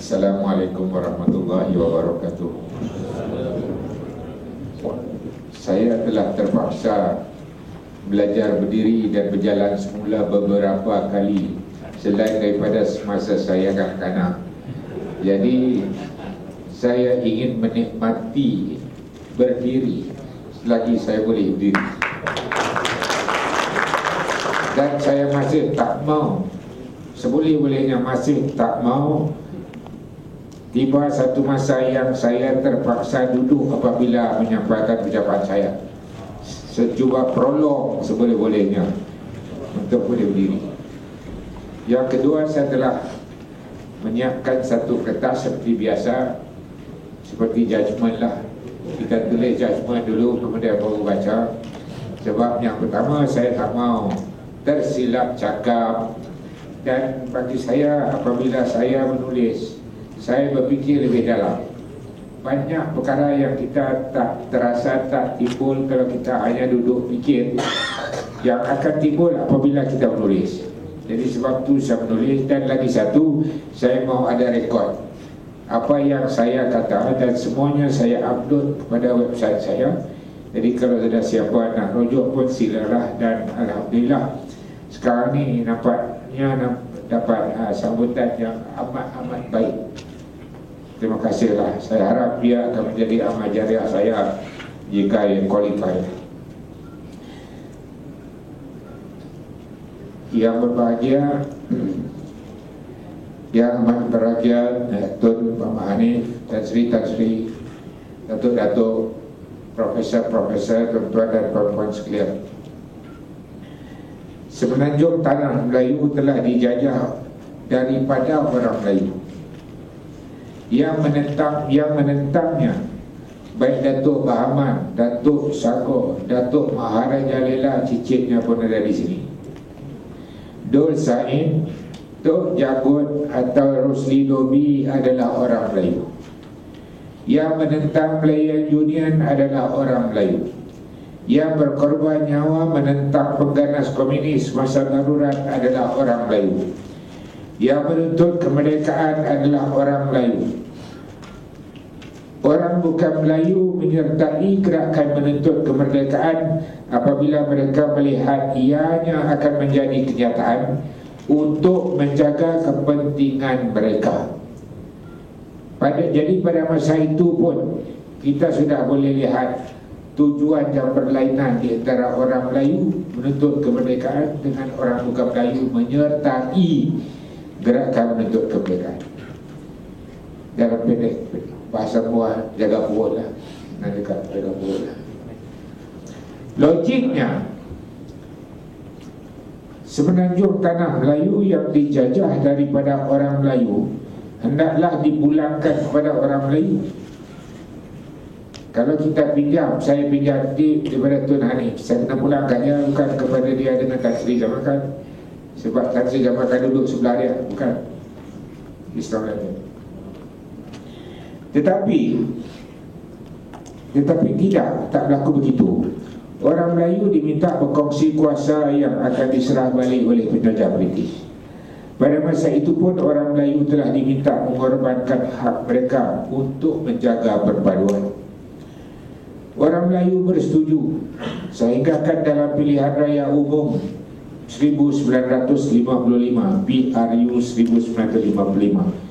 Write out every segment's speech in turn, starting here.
Assalamualaikum warahmatullahi wabarakatuh. Saya telah terpaksa belajar berdiri dan berjalan semula beberapa kali selain daripada semasa saya kanak-kanak. Jadi saya ingin menikmati berdiri selagi saya boleh berdiri. Dan saya masih tak mau, seboleh-bolehnya masih tak mau tiba satu masa yang saya terpaksa duduk apabila menyampaikan ucapan saya. Cuba prolog seboleh-bolehnya untuk boleh berdiri. Yang kedua, saya telah menyiapkan satu kertas seperti biasa, seperti judgement lah. Kita tulis judgement dulu, kemudian baru baca. Sebab yang pertama, saya tak mau tersilap cakap. Dan bagi saya, apabila saya menulis, saya berfikir lebih dalam. Banyak perkara yang kita tak terasa, tak timbul kalau kita hanya duduk fikir, yang akan timbul apabila kita menulis. Jadi sebab tu saya menulis. Dan lagi satu, saya mau ada rekod apa yang saya kata, dan semuanya saya upload kepada website saya. Jadi kalau ada siapa nak rujuk pun silalah. Dan Alhamdulillah sekarang ni nampaknya dapat sambutan yang amat baik. Terima kasihlah. Saya harap dia akan menjadi amal jariah saya jika yang qualified. Yang berbahagia, yang amat berbahagia Tun Muhammad Hanif, Tan Sri Datuk Profesor, tuan-tuan dan puan-puan sekalian. Semenanjung tanah Melayu telah dijajah daripada orang Melayu. Yang menentangnya, baik Datuk Bahaman, Datuk Sagor, Datuk Maharaja Lela, cicitnya pun ada di sini, Dul Sain, Tok Jagut atau Rosli Dobi adalah orang Melayu. Yang menentang Malayan Union adalah orang Melayu. Yang berkorban nyawa menentang pengganas komunis masa darurat adalah orang Melayu. Yang menuntut kemerdekaan adalah orang Melayu. Orang bukan Melayu menyertai gerakan menuntut kemerdekaan apabila mereka melihat ianya akan menjadi kenyataan untuk menjaga kepentingan mereka. Jadi pada masa itu pun kita sudah boleh lihat tujuan yang berlainan di antara orang Melayu menuntut kemerdekaan dengan orang bukan Melayu menyertai gerakan menuntut kemerdekaan. Dalam pendek, bahasa buah, jaga perut lah. Jaga perut lah. Logiknya, semenanjung tanah Melayu yang dijajah daripada orang Melayu hendaklah dipulangkan kepada orang Melayu. Kalau kita pinjam, saya pinjam daripada Tun Hanif, saya kena pulangkannya bukan kepada dia dengan Tan Sri Jamakan, sebab Tan Sri Jamakan duduk sebelah dia, bukan Islam lain. Tetapi tak berlaku begitu. Orang Melayu diminta berkongsi kuasa yang akan diserah balik oleh penjajah British. Pada masa itu pun orang Melayu telah diminta mengorbankan hak mereka untuk menjaga perpaduan. Orang Melayu bersetuju sehinggakan dalam pilihan raya umum 1955 PRU 1955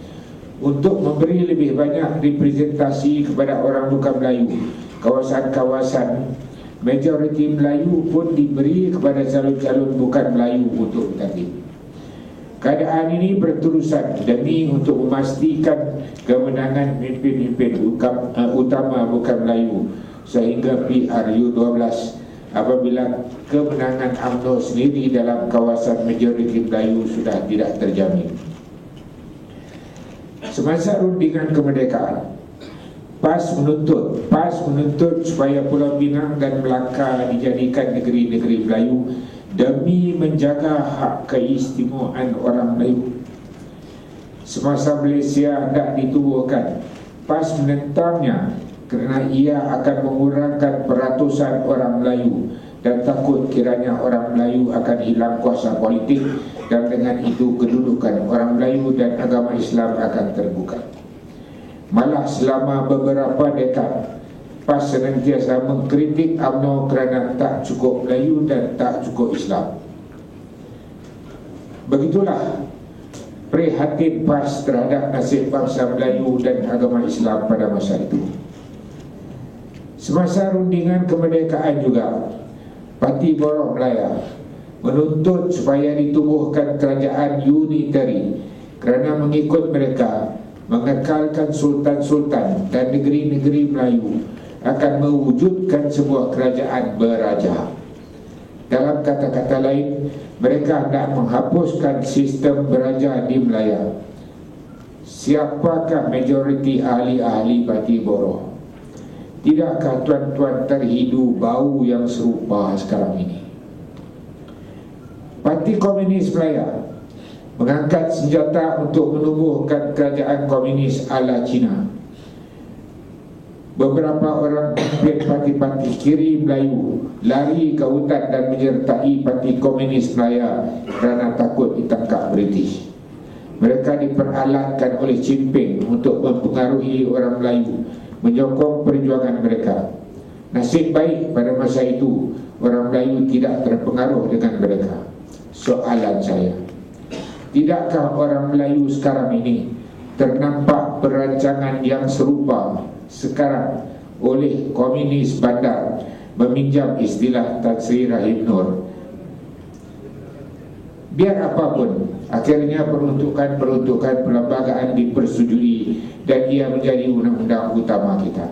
untuk memberi lebih banyak representasi kepada orang bukan Melayu. Kawasan-kawasan majoriti Melayu pun diberi kepada calon-calon bukan Melayu untuk bertanding. Keadaan ini berterusan demi untuk memastikan kemenangan pemimpin-pemimpin utama bukan Melayu sehingga PRU 12 apabila kemenangan UMNO sendiri dalam kawasan majoriti Melayu sudah tidak terjamin. Semasa rundingan kemerdekaan, PAS menuntut supaya Pulau Pinang dan Melaka dijadikan negeri-negeri Melayu demi menjaga hak keistimewaan orang Melayu. Semasa Malaysia hendak ditubuhkan, PAS menentangnya kerana ia akan mengurangkan peratusan orang Melayu dan takut kiranya orang Melayu akan hilang kuasa politik, dan dengan itu kedudukan orang Melayu dan agama Islam akan terbuka. Malah selama beberapa dekad PAS senantiasa mengkritik UMNO kerana tak cukup Melayu dan tak cukup Islam. Begitulah prihatin PAS terhadap nasib bangsa Melayu dan agama Islam pada masa itu. Semasa rundingan kemerdekaan juga, Parti Buruh Melayu menuntut supaya ditubuhkan kerajaan unitary kerana mengikut mereka mengekalkan sultan-sultan dan negeri-negeri Melayu akan mewujudkan sebuah kerajaan beraja. Dalam kata-kata lain, mereka hendak menghapuskan sistem beraja di Melayu. Siapakah majoriti ahli-ahli Parti Buruh? Tidakkah tuan-tuan terhidu bau yang serupa sekarang ini? Parti Komunis Melayu mengangkat senjata untuk menubuhkan kerajaan komunis ala Cina. Beberapa orang pemimpin parti-parti kiri Melayu lari ke hutan dan menyertai Parti Komunis Melayu kerana takut ditangkap British. Mereka diperalatkan oleh Jinping untuk mempengaruhi orang Melayu, menyokong perjuangan mereka. Nasib baik pada masa itu orang Melayu tidak terpengaruh dengan mereka. Soalan saya, tidakkah orang Melayu sekarang ini ternampak perancangan yang serupa sekarang oleh komunis bandar, meminjam istilah Tan Sri Rahim Nur? Biar apapun, akhirnya peruntukan perlembagaan dipersetujui dan ia menjadi undang-undang utama kita.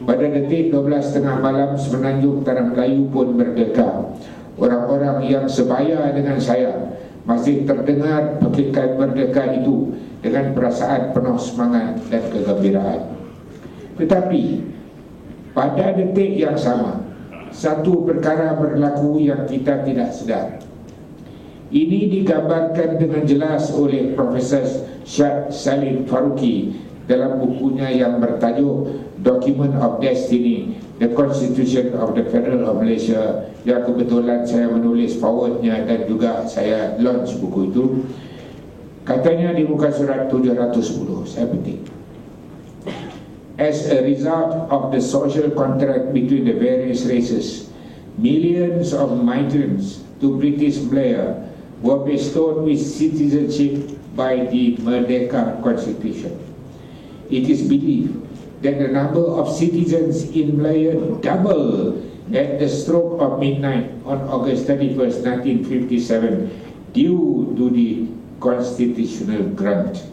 Pada detik 12.30 malam, Semenanjung Tanah Melayu pun merdeka. Orang-orang yang sebaya dengan saya masih terdengar petikan merdeka itu dengan perasaan penuh semangat dan kegembiraan. Tetapi pada detik yang sama, satu perkara berlaku yang kita tidak sedar. Ini digambarkan dengan jelas oleh Profesor Syed Salim Faruqi dalam bukunya yang bertajuk Document of Destiny, The Constitution of the Federal of Malaysia, yang kebetulan saya menulis forwardnya dan juga saya launch buku itu. Katanya di muka surat 710, saya petik: as a result of the social contract between the various races, millions of migrants to British Malaya were bestowed with citizenship by the Merdeka Constitution. It is believed that the number of citizens in Malaya doubled at the stroke of midnight on August 31st, 1957 due to the constitutional grant.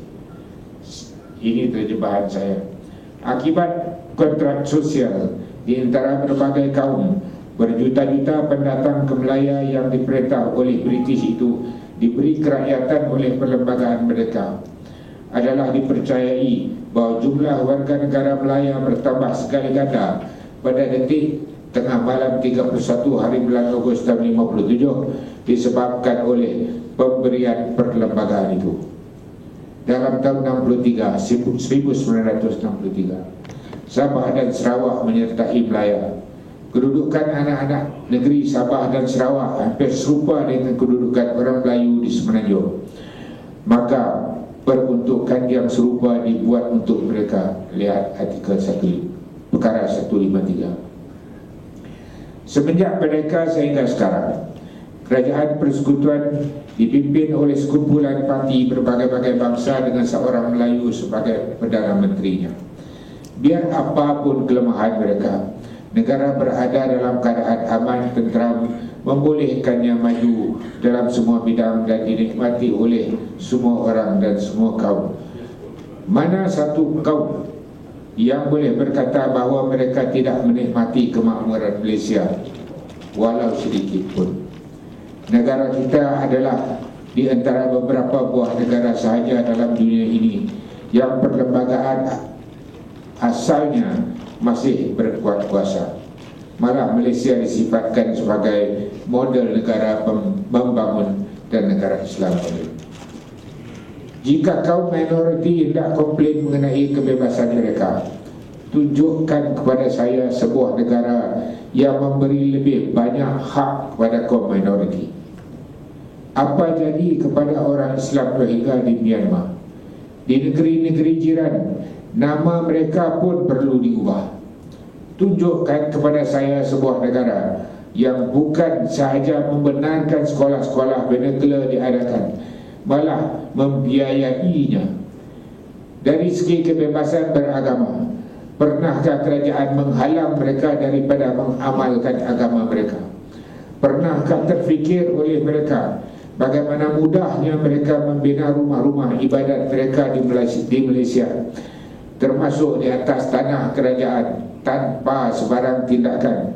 Ini terjemahan saya. Akibat kontrak sosial di antara berbagai kaum, berjuta-juta pendatang ke Malaya yang diperintah oleh British itu diberi kerakyatan oleh perlembagaan mereka. Adalah dipercayai bahawa jumlah warga negara Malaya bertambah sekali ganda pada detik tengah malam 31 hari bulan Ogos tahun 57 disebabkan oleh pemberian perlembagaan itu. Dalam tahun 1963, Sabah dan Sarawak menyertai Malaya. Kedudukan anak-anak negeri Sabah dan Sarawak hampir serupa dengan kedudukan orang Melayu di Semenanjung. Maka peruntukan yang serupa dibuat untuk mereka. Lihat artikel 1, perkara 153. Semenjak merdeka sehingga sekarang, kerajaan persekutuan dipimpin oleh sekumpulan parti berbagai-bagai bangsa dengan seorang Melayu sebagai Perdana Menterinya. Biar apapun kelemahan mereka, negara berada dalam keadaan aman, tenteram, membolehkannya maju dalam semua bidang dan dinikmati oleh semua orang dan semua kaum. Mana satu kaum yang boleh berkata bahawa mereka tidak menikmati kemakmuran Malaysia walau sedikit pun? Negara kita adalah di antara beberapa buah negara sahaja dalam dunia ini yang perlembagaan asalnya masih berkuat kuasa. Malah Malaysia disifatkan sebagai model negara membangun dan negara Islam. Jika kaum minoriti hendak komplain mengenai kebebasan mereka, tunjukkan kepada saya sebuah negara yang memberi lebih banyak hak kepada kaum minoriti. Apa jadi kepada orang Islam Rohingya di Myanmar? Di negeri-negeri jiran, nama mereka pun perlu diubah. Tunjukkan kepada saya sebuah negara yang bukan sahaja membenarkan sekolah-sekolah vernacular diadakan, malah membiayainya. Dari segi kebebasan beragama, pernahkah kerajaan menghalang mereka daripada mengamalkan agama mereka? Pernahkah terfikir oleh mereka bagaimana mudahnya mereka membina rumah-rumah ibadat mereka di Malaysia, termasuk di atas tanah kerajaan, tanpa sebarang tindakan,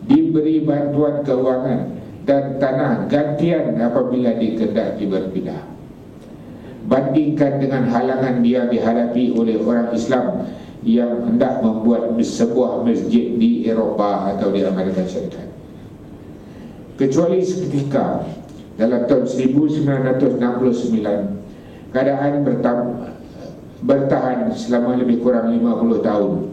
diberi bantuan keuangan dan tanah gantian apabila dikehendaki berpindah? Bandingkan dengan halangan dia dihadapi oleh orang Islam yang hendak membuat sebuah masjid di Eropah atau di Amerika Syarikat. Kecuali seketika dalam tahun 1969, keadaan bertahan selama lebih kurang 50 tahun.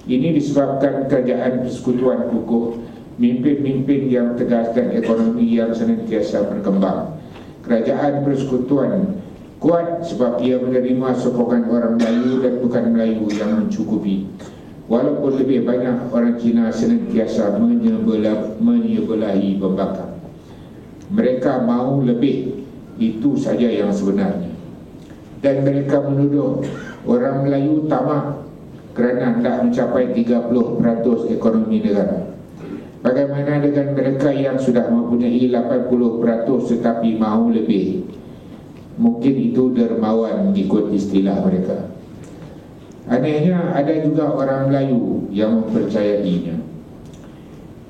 Ini disebabkan kerajaan persekutuan kukuh, mimpin-mimpin yang tegas dan ekonomi yang senantiasa berkembang. Kerajaan persekutuan kuat sebab ia menerima sokongan orang Melayu dan bukan Melayu yang mencukupi. Walaupun lebih banyak orang Cina senantiasa menyebelahi pembangkang. Mereka mahu lebih, itu saja yang sebenarnya. Dan mereka menuduh orang Melayu tamak kerana hendak mencapai 30% ekonomi negara. Bagaimana dengan mereka yang sudah mempunyai 80% tetapi mahu lebih? Mungkin itu dermawan ikut istilah mereka. Anehnya ada juga orang Melayu yang mempercayainya.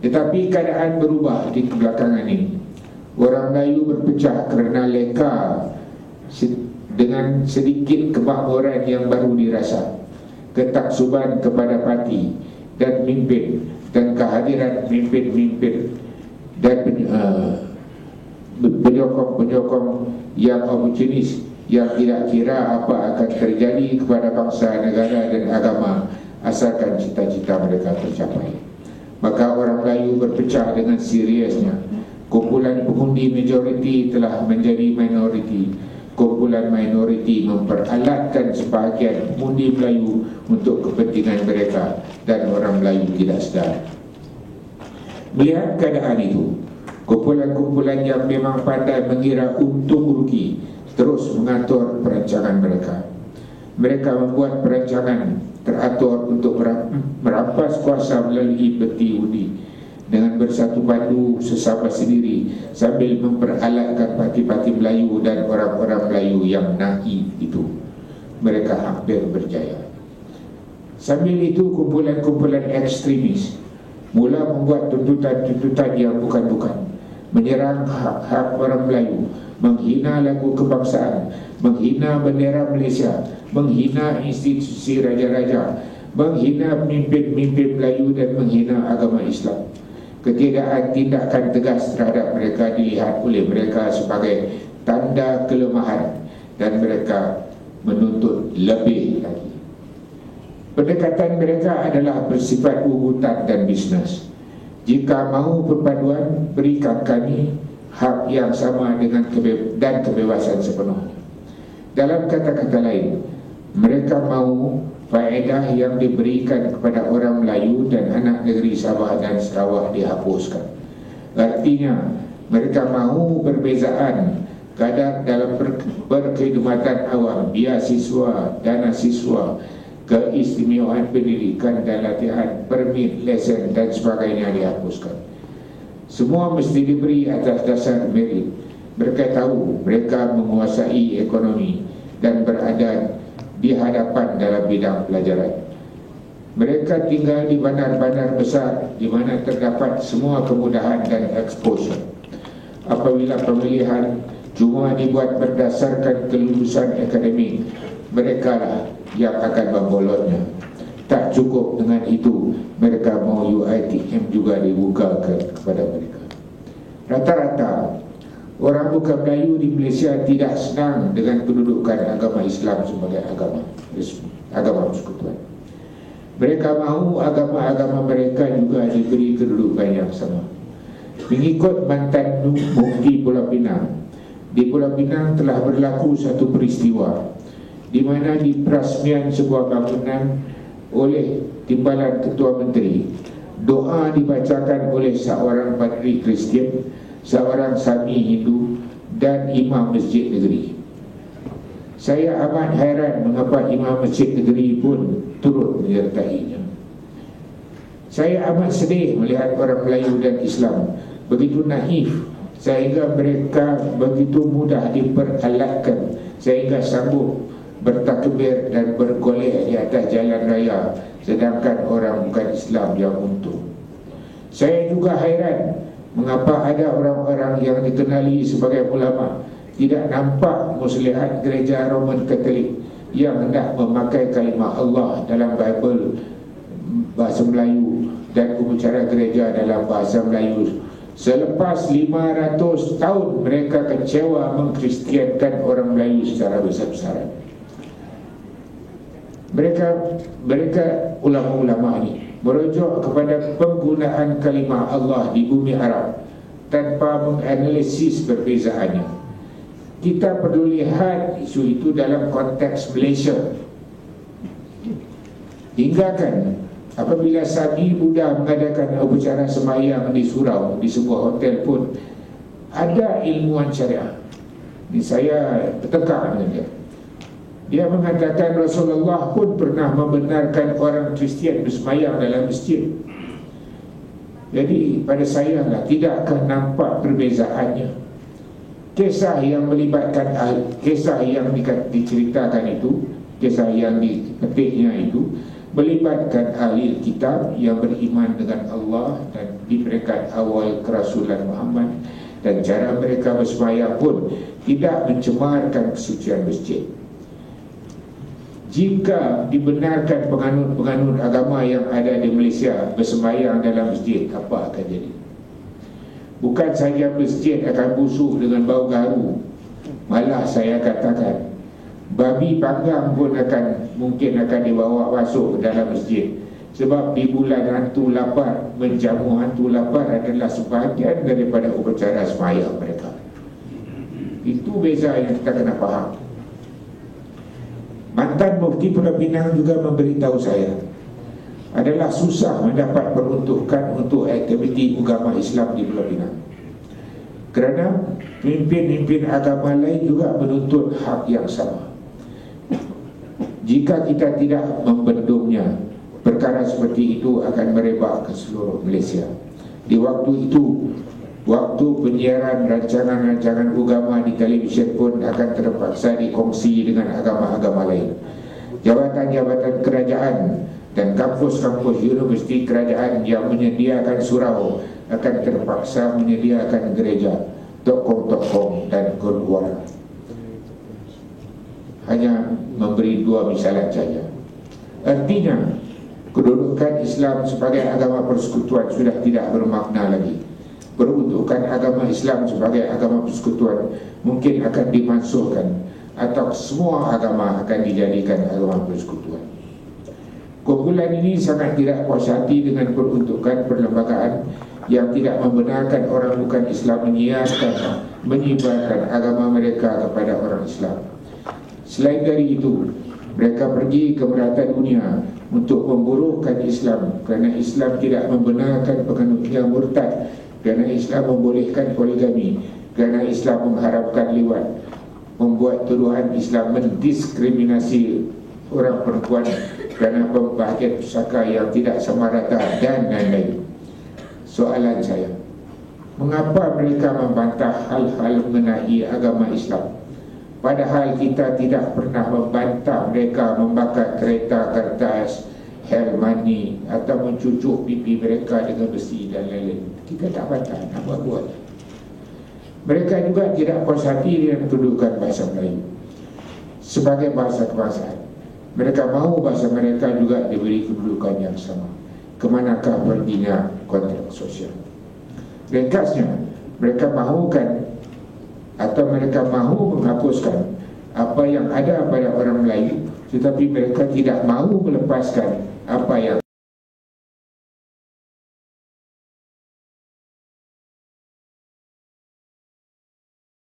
Tetapi keadaan berubah di kebelakangan ini. Orang Melayu berpecah kerana leka dengan sedikit kemakmuran yang baru dirasa, ketaksuban kepada parti dan mimpin, dan kehadiran mimpin-mimpin dan penyokong yang oportunis yang tidak kira apa akan terjadi kepada bangsa, negara dan agama asalkan cita-cita mereka tercapai. Maka orang Melayu berpecah dengan seriusnya. Kumpulan pengundi majoriti telah menjadi minoriti. Kumpulan minoriti memperalatkan sebahagian pengundi Melayu untuk kepentingan mereka, dan orang Melayu tidak sedar. Melihat keadaan itu, kumpulan-kumpulan yang memang pandai mengira untung rugi terus mengatur perancangan mereka. Mereka membuat perancangan teratur untuk merampas kuasa melalui peti undi dengan bersatu padu sesama sendiri, sambil memperalatkan parti-parti Melayu dan orang-orang Melayu yang naif itu. Mereka hampir berjaya. Sambil itu kumpulan-kumpulan ekstremis mula membuat tuntutan-tuntutan yang bukan-bukan, menyerang hak-hak orang Melayu, menghina lagu kebangsaan, menghina bendera Malaysia, menghina institusi raja-raja, menghina pemimpin-pemimpin Melayu dan menghina agama Islam. Ketiadaan tindakan tegas terhadap mereka dilihat oleh mereka sebagai tanda kelemahan, dan mereka menuntut lebih lagi. Pendekatan mereka adalah bersifat urutan dan bisnes. Jika mahu perpaduan, berikan kami hak yang sama dengan kebebasan sepenuhnya. Dalam kata-kata lain, mereka mahu faedah yang diberikan kepada orang Melayu dan anak negeri Sabah dan Sarawak dihapuskan. Artinya, mereka mahu perbezaan kadar dalam berkhidmatan awam, beasiswa, dana siswa, keistimewaan pendidikan dan latihan, permit, lesen dan sebagainya dihapuskan. Semua mesti diberi atas dasar merit. Mereka tahu mereka menguasai ekonomi dan berada di hadapan dalam bidang pelajaran. Mereka tinggal di bandar-bandar besar di mana terdapat semua kemudahan dan exposure. Apabila pemilihan cuma dibuat berdasarkan kelulusan akademik, mereka lah yang akan membolotnya. Tak cukup dengan itu, mereka mahu UiTM juga dibukakan kepada mereka. Rata-rata orang bukan Melayu di Malaysia tidak senang dengan kedudukan agama Islam sebagai agama persekutuan. Mereka mahu agama-agama mereka juga diberi kedudukan yang sama. Mengikut mantan Mufti Pulau Pinang, di Pulau Pinang telah berlaku satu peristiwa di mana di perasmian sebuah bangunan oleh timbalan Ketua Menteri, doa dibacakan oleh seorang padri Kristian, seorang Sami Hindu dan imam masjid negeri. Saya amat hairan mengapa imam masjid negeri pun turut menyertainya. Saya amat sedih melihat orang Melayu dan Islam begitu naif sehingga mereka begitu mudah diperalatkan sehingga sanggup bertakbir dan bergolek di atas jalan raya, sedangkan orang bukan Islam yang untung. Saya juga hairan mengapa ada orang-orang yang dikenali sebagai ulama tidak nampak muslihat gereja Roman Katolik yang hendak memakai kalimah Allah dalam Bible bahasa Melayu dan upacara gereja dalam bahasa Melayu. Selepas 500 tahun mereka kecewa mengkristiankan orang Melayu secara besar-besaran. Mereka ulama-ulama ini merujuk kepada penggunaan kalimah Allah di bumi Arab tanpa menganalisis perbezaannya. Kita perlu lihat isu itu dalam konteks Malaysia. Hingga kan apabila Sami Buddha mengadakan upacara sembahyang di surau, di sebuah hotel pun ada ilmuwan syariah. Ini saya bertekak dengan dia. Dia mengatakan Rasulullah pun pernah membenarkan orang Kristian bersembahyang dalam masjid. Jadi pada saya lah, tidakkah nampak perbezaannya? Kisah yang melibatkan kisah yang diceritakan itu, kisah yang dipetiknya itu melibatkan ahli kitab yang beriman dengan Allah dan di peringkat awal kerasulan Muhammad, dan cara mereka bersembahyang pun tidak mencemarkan kesucian masjid. Jika dibenarkan penganut-penganut agama yang ada di Malaysia bersembahyang dalam masjid, apa akan jadi? Bukan saja masjid akan busuk dengan bau garu, malah saya katakan babi panggang pun mungkin akan dibawa masuk ke dalam masjid. Sebab di bulan hantu lapar, menjamu hantu lapar adalah sebahagian daripada upacara sembahyang mereka. Itu beza yang kita kena faham. Mantan Mufti Pulau Pinang juga memberitahu saya adalah susah mendapat peruntukan untuk aktiviti agama Islam di Pulau Pinang, kerana pemimpin-pemimpin agama lain juga menuntut hak yang sama. Jika kita tidak membendungnya, perkara seperti itu akan merebak ke seluruh Malaysia. Di waktu itu, waktu penyiaran rancangan-rancangan agama di televisyen pun akan terpaksa dikongsi dengan agama-agama lain. Jabatan-jabatan kerajaan dan kampus-kampus universiti kerajaan yang menyediakan surau akan terpaksa menyediakan gereja, tokoh-tokoh dan gurdwara. Hanya memberi dua misalan saja. Artinya, kedudukan Islam sebagai agama persekutuan sudah tidak bermakna lagi. Peruntukan agama Islam sebagai agama persekutuan mungkin akan dimansuhkan, atau semua agama akan dijadikan agama persekutuan. Kumpulan ini sangat tidak puas hati dengan peruntukan perlembagaan yang tidak membenarkan orang bukan Islam menyebarkan agama mereka kepada orang Islam. Selain dari itu, mereka pergi ke merata dunia untuk memburukan Islam, kerana Islam tidak membenarkan penganutnya murtad, kerana Islam membolehkan poligami, kerana Islam mengharapkan liwat, membuat tuduhan Islam mendiskriminasi orang perempuan kerana pembahagian pusaka yang tidak sama rata dan lain-lain. Soalan saya, mengapa mereka membantah hal-hal mengenai agama Islam, padahal kita tidak pernah membantah mereka membakar kereta kertas, hair money atau mencucuk pipi mereka dengan besi dan lain-lain? Kita tak bantah, apa buat? Mereka juga tidak puas hati dengan kedudukan bahasa Melayu sebagai bahasa kebangsaan. Mereka mahu bahasa mereka juga diberi kedudukan yang sama. Kemanakah perginya kontrak sosial? Ringkasnya, mereka mahukan atau mereka mahu menghapuskan apa yang ada pada orang Melayu, tetapi mereka tidak mahu melepaskan apa yang